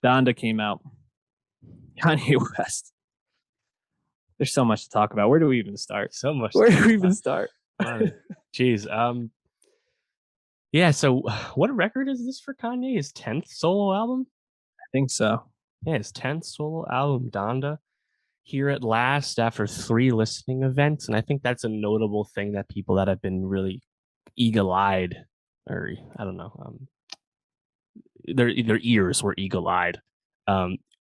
Donda came out. Kanye West. There's so much to talk about. Where do we even start? So much Where to do talk we even about. start? Wow. Jeez. Yeah. So, what record is this for Kanye? His 10th solo album? I think so. Yeah, his 10th solo album, Donda. Here at last after three listening events, and I think that's a notable thing that people that have been really eagle-eyed, or I don't know, their ears were eagle-eyed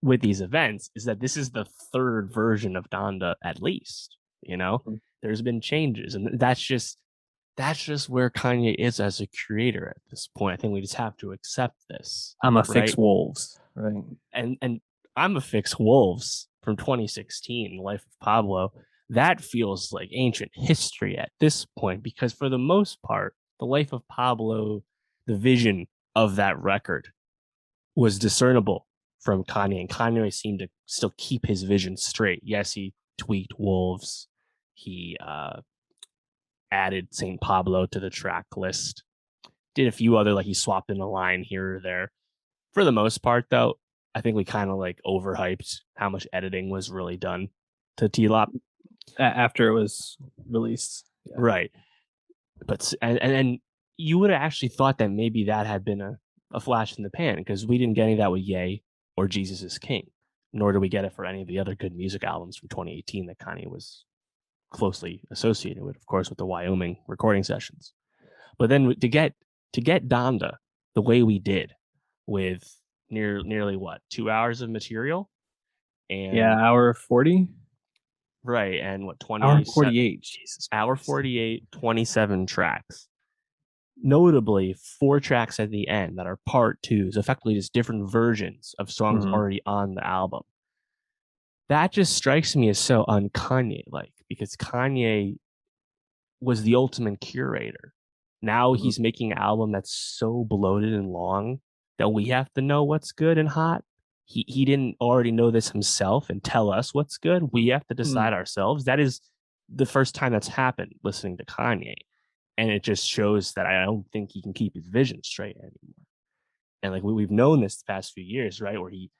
with these events, is that this is the third version of Donda at least. You know, there's been changes, and that's just where Kanye is as a creator at this point. I think we just have to accept this, I'm a fix right? wolves. Right. And I'm a fix Wolves from 2016, The Life of Pablo. That feels like ancient history at this point because for the most part, The Life of Pablo, the vision of that record was discernible from Kanye, and Kanye seemed to still keep his vision straight. Yes, he tweaked Wolves. He added St. Pablo to the track list. Did a few other, like he swapped in a line here or there. For the most part, though, I think we kind of like overhyped how much editing was really done to T-Lop. After it was released. Yeah. Right. But and you would have actually thought that maybe that had been a flash in the pan because we didn't get any of that with Ye or Jesus is King, nor do we get it for any of the other good music albums from 2018 that Kanye was closely associated with, of course, with the Wyoming recording sessions. But then to get Donda the way we did with nearly what 2 hours of material Yeah, and hour 40? right and what Hour 27 48. Jesus hour Christ. 48 27 tracks, notably four tracks at the end that are part twos, effectively just different versions of songs Mhm. already on the album. That just strikes me as so un-Kanye like because Kanye was the ultimate curator. Now Mhm. he's making an album that's so bloated and long that we have to know what's good and hot. He didn't already know this himself and tell us what's good. We have to Mhm. decide ourselves. That is the first time that's happened listening to Kanye. And it just shows that I don't think he can keep his vision straight anymore. And like we've known this the past few years, right? Where he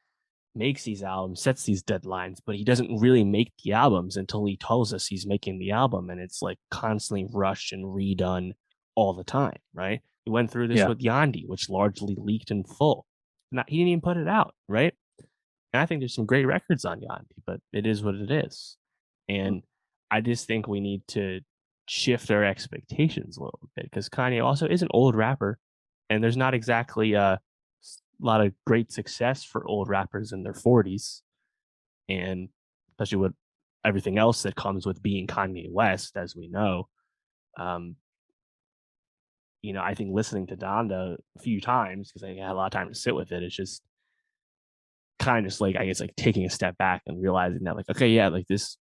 makes these albums, sets these deadlines, but he doesn't really make the albums until he tells us he's making the album. And it's like constantly rushed and redone all the time, right? We went through this Yeah. with Yandi, which largely leaked in full. He didn't even put it out, right? And I think there's some great records on Yandi, but it is what it is. And I just think we need to shift our expectations a little bit because Kanye also is an old rapper, and there's not exactly a lot of great success for old rappers in their 40s, and especially with everything else that comes with being Kanye West, as we know. Um, I think listening to Donda a few times because I had a lot of time to sit with it. It's just kind of just like I guess like taking a step back and realizing that like okay, yeah, like this,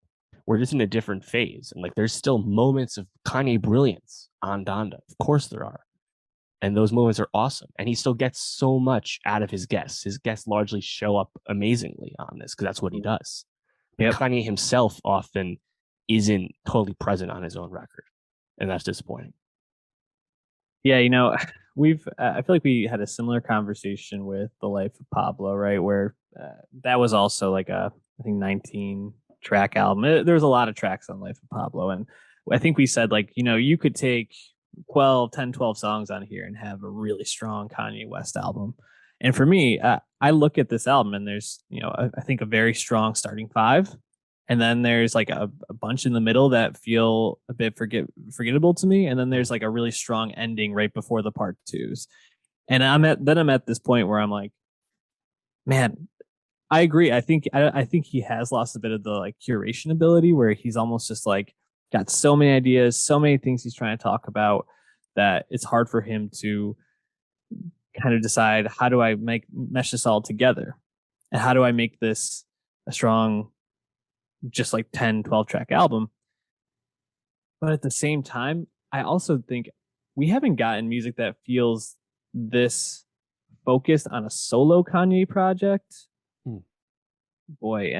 we're just in a different phase, and like there's still moments of Kanye brilliance on Donda. Of course there are, and those moments are awesome. And he still gets so much out of his guests. His guests largely show up amazingly on this because that's what he does. But Yep. Kanye himself often isn't totally present on his own record, and that's disappointing. Yeah, we've I feel like we had a similar conversation with The Life of Pablo, right? Where that was also like a I think 19 track album. There was a lot of tracks on Life of Pablo, and I think we said like, you could take 12 songs on here and have a really strong Kanye West album. And for me, I look at this album and there's, I think a very strong starting five. And then there's like a bunch in the middle that feel a bit forgettable to me. And then there's like a really strong ending right before the part twos. And I'm at this point where I'm like, man, I agree. I think he has lost a bit of the like curation ability where he's almost just like got so many ideas, so many things he's trying to talk about that it's hard for him to kind of decide how do I mesh this all together and how do I make this a strong just like 10, 12 track album. But at the same time, I also think we haven't gotten music that feels this focused on a solo Kanye project. Hmm. Boy,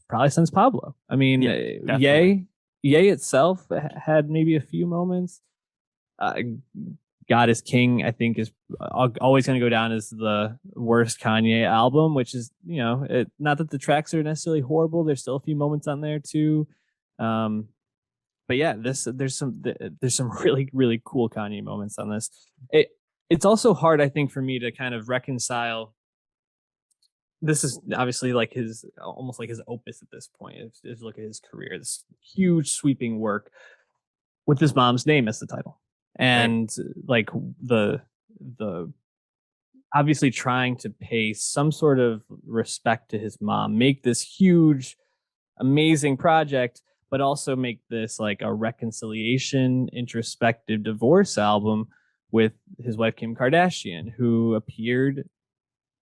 probably since Pablo. I mean, Yeah, definitely. Ye itself had maybe a few moments. Uh, God is King, I think, is always going to go down as the worst Kanye album, which is, not that the tracks are necessarily horrible. There's still a few moments on there too. Um, but yeah, there's some really really cool Kanye moments on this. It's also hard, I think, for me to kind of reconcile. This is obviously like his almost like his opus at this point. If you look at his career, this huge sweeping work with his mom's name as the title, Right. and like the obviously trying to pay some sort of respect to his mom, make this huge, amazing project, but also make this like a reconciliation, introspective divorce album with his wife Kim Kardashian, who appeared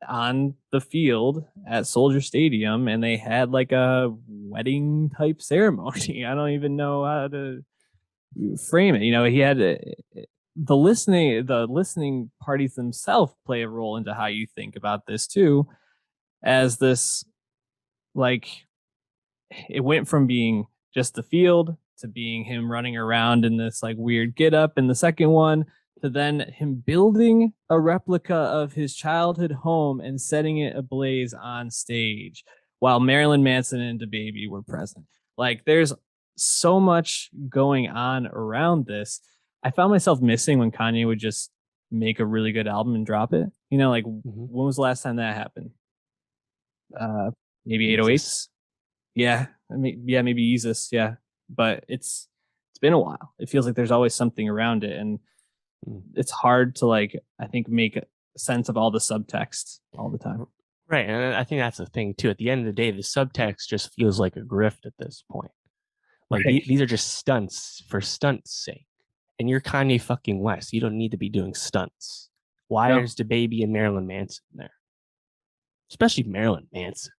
on the field at Soldier Stadium, and they had like a wedding type ceremony. I don't even know how to frame it. He had the listening parties themselves play a role into how you think about this too, as this, like, it went from being just the field to being him running around in this like weird get up in the second one, to then him building a replica of his childhood home and setting it ablaze on stage while Marilyn Manson and DaBaby were present. Like, there's so much going on around this. I found myself missing when Kanye would just make a really good album and drop it. Like, Mm-hmm. when was the last time that happened? Uh, Maybe Jesus. 808s. Yeah, maybe Jesus. Yeah, but it's been a while. It feels like there's always something around it, and Mm. it's hard to, like, I think, make sense of all the subtext all the time. Right. And I think that's the thing too. At the end of the day, the subtext just feels like a grift at this point. Like Right. these are just stunts for stunts' sake. And you're Kanye fucking West. You don't need to be doing stunts. Why No. is DaBaby and Marilyn Manson there? Especially Marilyn Manson.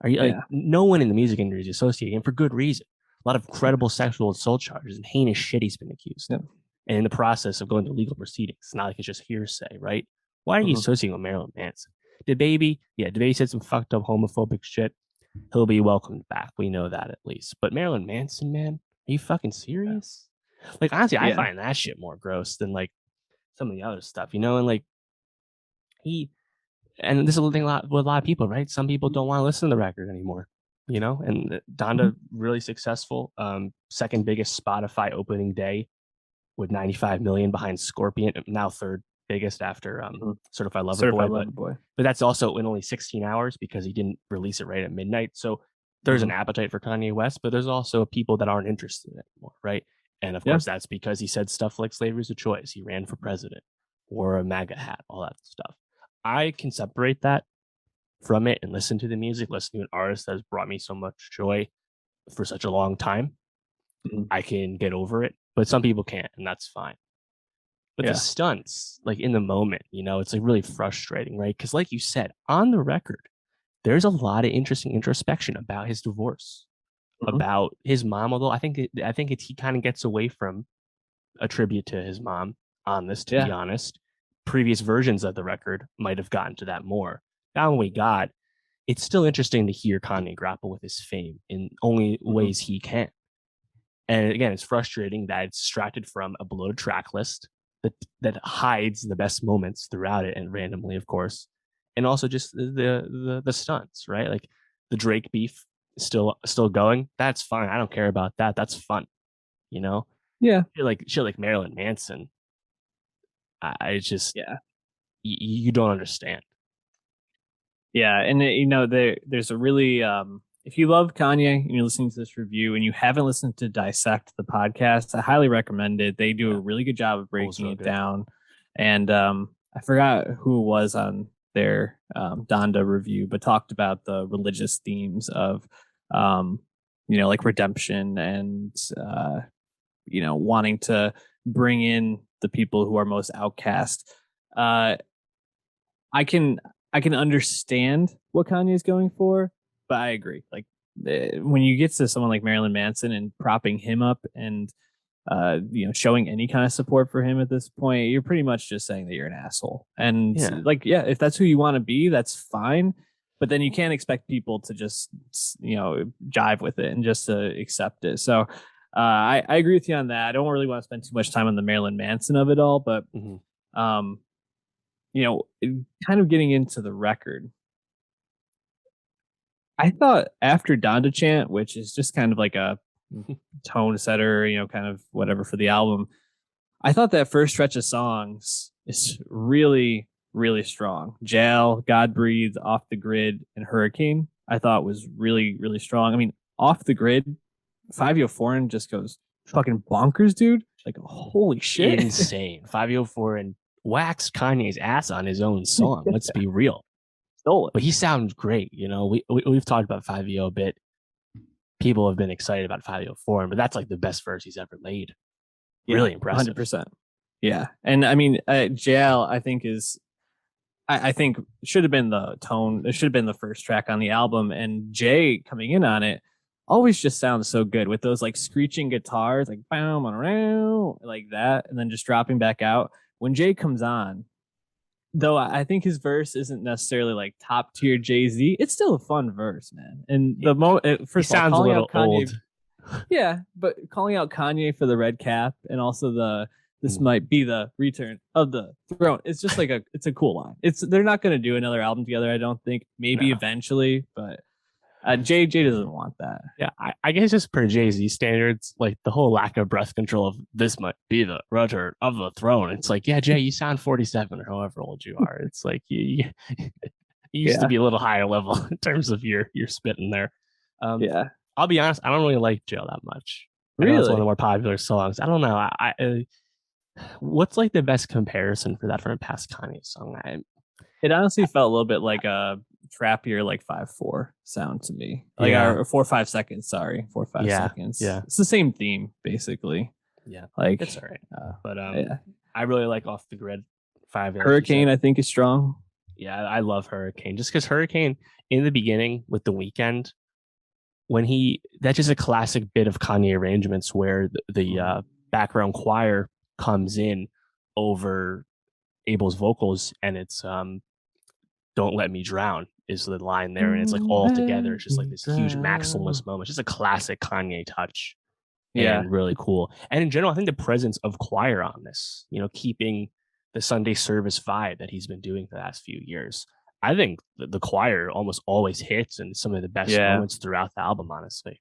Are you like Yeah. no one in the music industry is associating him for good reason? A lot of credible sexual assault charges and heinous shit he's been accused Yeah. of. And in the process of going to legal proceedings, it's not like it's just hearsay, right? Why are you Mhm. associating with Marilyn Manson? DaBaby said some fucked up homophobic shit. He'll be welcomed back. We know that at least. But Marilyn Manson, man, are you fucking Yeah. serious? Like honestly, I Yeah. find that shit more gross than like some of the other stuff, you know? And like he and this is a thing with a lot of people, right? Some people don't want to listen to the record anymore, you know. And Mhm. Donda really successful, second biggest Spotify opening day with 95 million behind Scorpion, now third biggest after Mhm. Certified Lover Boy, Certified but Lover Boy. that's also in only 16 hours because he didn't release it right at midnight. So there's an Mhm. appetite for Kanye West, but there's also people that aren't interested in it anymore, right? And of Yeah. course, that's because he said stuff like slavery is a choice. He ran for president, wore a MAGA hat, all that stuff. I can separate that from it and listen to the music, listen to an artist that has brought me so much joy for such a long time. Mhm. I can get over it, but some people can't, and that's fine. But the Yeah. stunts, like in the moment, it's like really frustrating, right? Because, like you said, on the record, there's a lot of interesting introspection about his divorce, Mhm. about his mom. Although I think he kind of gets away from a tribute to his mom on this. To be Yeah. honest, previous versions of the record might have gotten to that more. Now, when we got, it's still interesting to hear Kanye grapple with his fame in only Mhm. ways he can. And again, it's frustrating that it's extracted from a bloated track list that hides the best moments throughout it and randomly, of course, and also just the stunts, right? Like the Drake beef is still going. That's fine. I don't care about that. That's fun, you know. Yeah. Shit like Marilyn Manson. I just Yeah. you don't understand. Yeah, and there's a really, if you love Kanye and you're listening to this review and you haven't listened to Dissect the podcast, I highly recommend it. They do a Yeah, really good job of it was breaking real it good. down, and I forgot who it was on their Donda review, but talked about the religious themes of, um, like redemption and wanting to bring in the people who are most outcast. Uh, I can I can understand what Kanye is going for, but I agree. Like, when you get to someone like Marilyn Manson and propping him up and showing any kind of support for him at this point, you're pretty much just saying that you're an asshole. And, Yeah, like, yeah, if that's who you want to be, that's fine. But then you can't expect people to just jive with it and just to accept it. So I agree with you on that. I don't really want to spend too much time on the Marilyn Manson of it all, but Mhm. um, kind of getting into the record. I thought after Donda Chant, which is just kind of like a tone setter, kind of whatever for the album, I thought that first stretch of songs is really, really strong. Jail, God Breathe, Off the Grid, and Hurricane, I thought was really, really strong. I mean, Off the Grid, 504 just goes fucking bonkers, dude. Like, holy shit. Insane. 504 and waxed Kanye's ass on his own song. Let's be real. Stole it. But he sounds great. We've talked about 5EO a bit. People have been excited about 504, but that's like the best verse he's ever laid. Yeah, Really impressive. 100%. Yeah. And I mean, Jail, I think I think should have been the tone. It should have been the first track on the album. And Jay coming in on it always just sounds so good with those like screeching guitars, like bam around like that, and then just dropping back out. When Jay comes on, though, I think his verse isn't necessarily like top tier Jay Z. It's still a fun verse, man. And He, he first of all, sounds a calling out little Kanye, old. yeah, but calling out Kanye for the red cap and also the this Mm, might be the return of the throne. It's just like it's a cool line. They're not going to do another album together. I don't think. Maybe no. eventually, but Jay doesn't want that. Yeah, I guess just per Jay Z standards, like the whole lack of breath control of this might be the return of the throne. It's like, yeah, Jay, you sound 47 or however old you are. It's like you used to Yeah, be a little higher level in terms of your spitting there. Um, yeah, I'll be honest, I don't really like Joe that much. I know it's one of the really. more popular songs. I don't know. What's like the best comparison for that from a past Kanye song? It honestly felt a little bit like a trappier, like 5/4 sound to me, like Yeah, our 4 5 seconds. Sorry, 4 5 yeah, seconds. yeah, It's the same theme basically. yeah. It's Like, all right, uh, but yeah. I really like Off the Grid 5, like you Hurricane, said. I think, is strong. Yeah, I love Hurricane just because Hurricane in the beginning with the weekend when that's just a classic bit of Kanye arrangements where the background choir comes in over Abel's vocals and it's "Don't Let Me Drown" is the line there, and it's like Don't all together. let It's just like me this huge drown. maximalist moment. Just a classic Kanye touch Yeah, and really cool. And in general, I think the presence of choir on this, keeping the Sunday service vibe that he's been doing for the last few years. I think the choir almost always hits and some of the best yeah. moments throughout the album, honestly.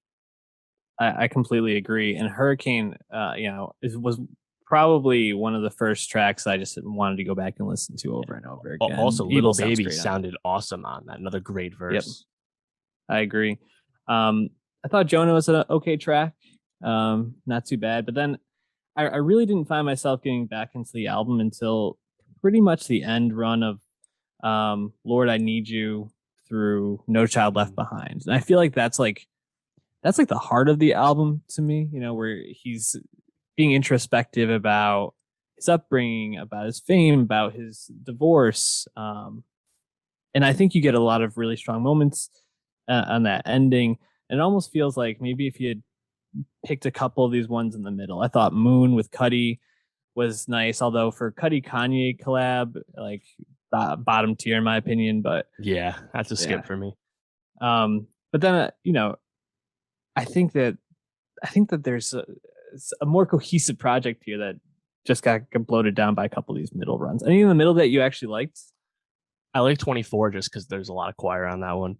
I completely agree. And Hurricane, was probably one of the first tracks I just wanted to go back and listen to Yeah. over and over again. Also, Evil Little sounds Baby great on it. sounded awesome on that. Another great Yep, verse. I agree. I thought Jonah was an okay track. Not too bad. But then I really didn't find myself getting back into the album until pretty much the end run of Lord I Need You through No Child Left Mm. Behind. And I feel like that's like the heart of the album to me, where he's being introspective about his upbringing, about his fame, about his divorce. And I think you get a lot of really strong moments on that ending. And it almost feels like maybe if you had picked a couple of these ones in the middle, I thought Moon with Cuddy was nice, although for Cuddy Kanye collab, like bottom tier in my opinion. But Yeah, that's a yeah, skip for me. but then I think that there's a more cohesive project here that just got bloated down by a couple of these middle runs. Any in the middle that you actually liked? I like 24 just because there's a lot of choir on that one.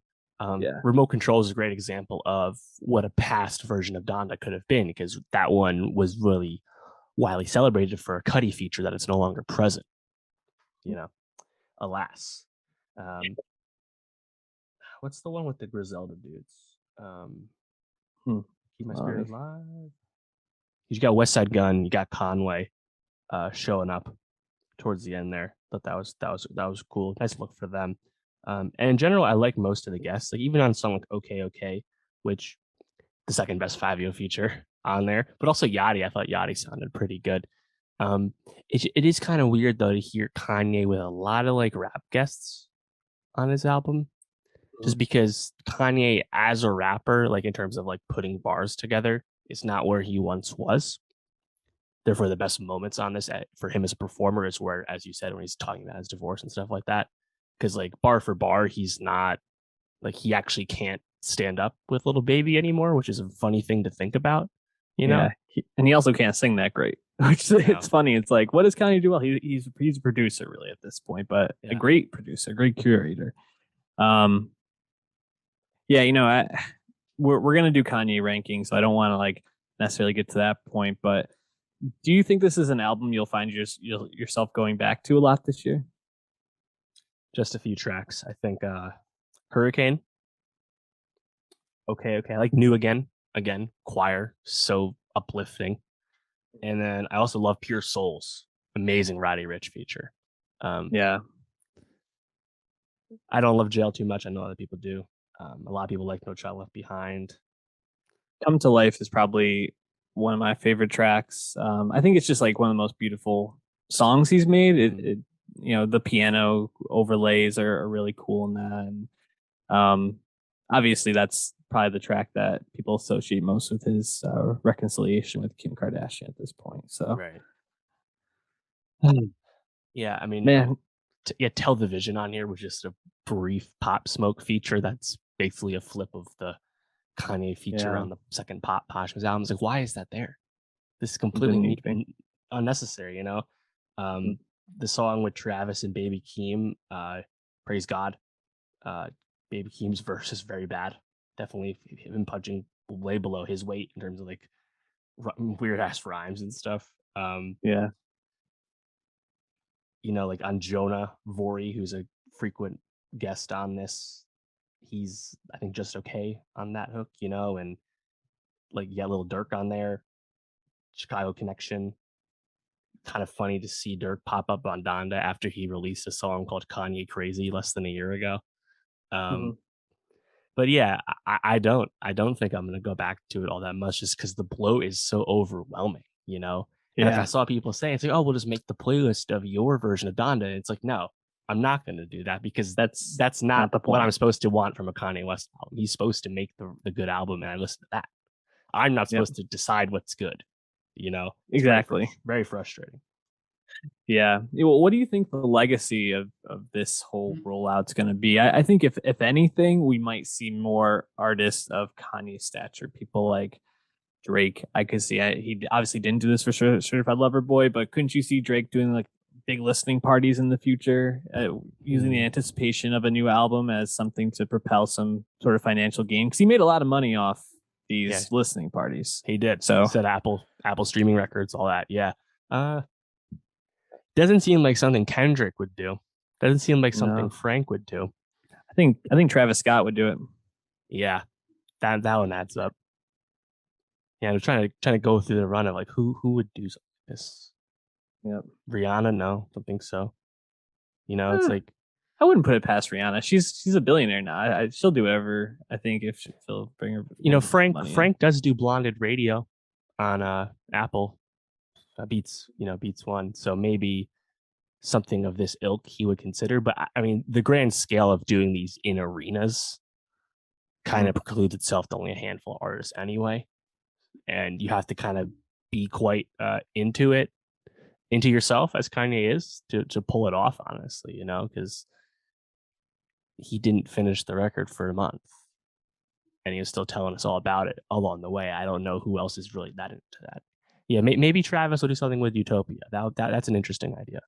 Yeah. Remote Control is a great example of what a past version of Donda could have been because that one was really widely celebrated for a Cuddy feature that it's no longer present. You know, alas. Um, what's the one with the Griselda dudes? Hmm. Keep My Well, Spirit Alive. You got West Side Gun, you got Conway showing up towards the end there. Thought that was cool. Nice look for them. And in general, I like most of the guests. Like even on a song like "Okay Okay," which the second best 5 feature on there, but also Yachty. I thought Yachty sounded pretty good. It is kind of weird though to hear Kanye with a lot of like rap guests on his album, just because Kanye as a rapper, like in terms of like putting bars together, is not where he once was. Therefore, the best moments on this for him as a performer is where, as you said, when he's talking about his divorce and stuff like that. Because like bar for bar, he's not like he actually can't stand up with Little Baby anymore, which is a funny thing to think about. You know? Yeah, and he also can't sing that great. Which No. it's funny. It's like, what does Kanye do well? He's a producer really at this point, but a Yeah. great producer, great curator. Um, yeah, we're gonna do Kanye rankings, so I don't want to like necessarily get to that point. But do you think this is an album you'll find yourself going back to a lot this year? Just a few tracks. I think Hurricane. Okay, okay. I like New Again. Again, choir. So uplifting. And then I also love Pure Souls. Amazing Roddy Rich feature. Um, Yeah, I don't love Jail too much. I know other people do. A lot of people like No Child Left Behind. Come to Life is probably one of my favorite tracks. I think it's just like one of the most beautiful songs he's made. Mhm. The piano overlays are really cool in that, and um, obviously that's probably the track that people associate most with his reconciliation with Kim Kardashian at this point. So, Right. Yeah, I mean, man, yeah, Tell the Vision on here was just a brief Pop Smoke feature. That's basically a flip of the Kanye feature yeah, on the second Pop Posthumous album. It's like, why is that there? This is it didn't need completely to be. unnecessary, you know? Mm. Um, the song with Travis and Baby Keem, Praise God. Uh, Baby Keem's verse is very bad. Definitely him punching way below his weight in terms of like weird ass rhymes and stuff. Yeah. Like on Jonah Vori, who's a frequent guest on this, he's I think just okay on that hook, and like yeah, little Dirk on there, Chicago connection. Kind of funny to see Dirk pop up on Donda after he released a song called Kanye Crazy less than a year ago. Um, Hmm. but yeah, I don't think I'm gonna go back to it all that much just because the blow is so overwhelming. And like I Yeah. saw people say, it's like, oh, we'll just make the playlist of your version of Donda. And it's like, no, I'm not gonna do that because That's that's not not the what I'm point. supposed to want from a Kanye West album. He's supposed to make the good album, and I listen to that. I'm not Yep. supposed to decide what's good. It's Exactly. very frustrating. Yeah. Well, what do you think the legacy of this whole rollout's going to be? I think if anything, we might see more artists of Kanye stature. People like Drake. I could see. He obviously didn't do this for Certified Lover Boy, but couldn't you see Drake doing like big listening parties in the future, using the Mm, anticipation of a new album as something to propel some sort of financial gain? Because he made a lot of money off yeah, these listening parties. he did. He So said Apple streaming records, all that. Yeah. Uh, doesn't seem like something Kendrick would do. Doesn't seem like something no, Frank would do. I think Travis Scott would do it. Yeah, that one adds up. Yeah, I'm trying to go through the run of like who would do something like this. Yep. Rihanna, no, don't think so. It's Eh, like I wouldn't put it past Rihanna. She's a billionaire now. She'll do whatever. I think if she'll bring her Frank money in. Frank does do blonded radio on Apple Beats One, so maybe something of this ilk he would consider. But I mean, the grand scale of doing these in arenas kind of Mhm. precludes itself to only a handful of artists anyway, and you have to kind of be quite into yourself as Kanye is to pull it off. Honestly, because he didn't finish the record for a month, and he was still telling us all about it along the way. I don't know who else is really that into that. Yeah, maybe Travis will do something with Utopia. That's an interesting idea.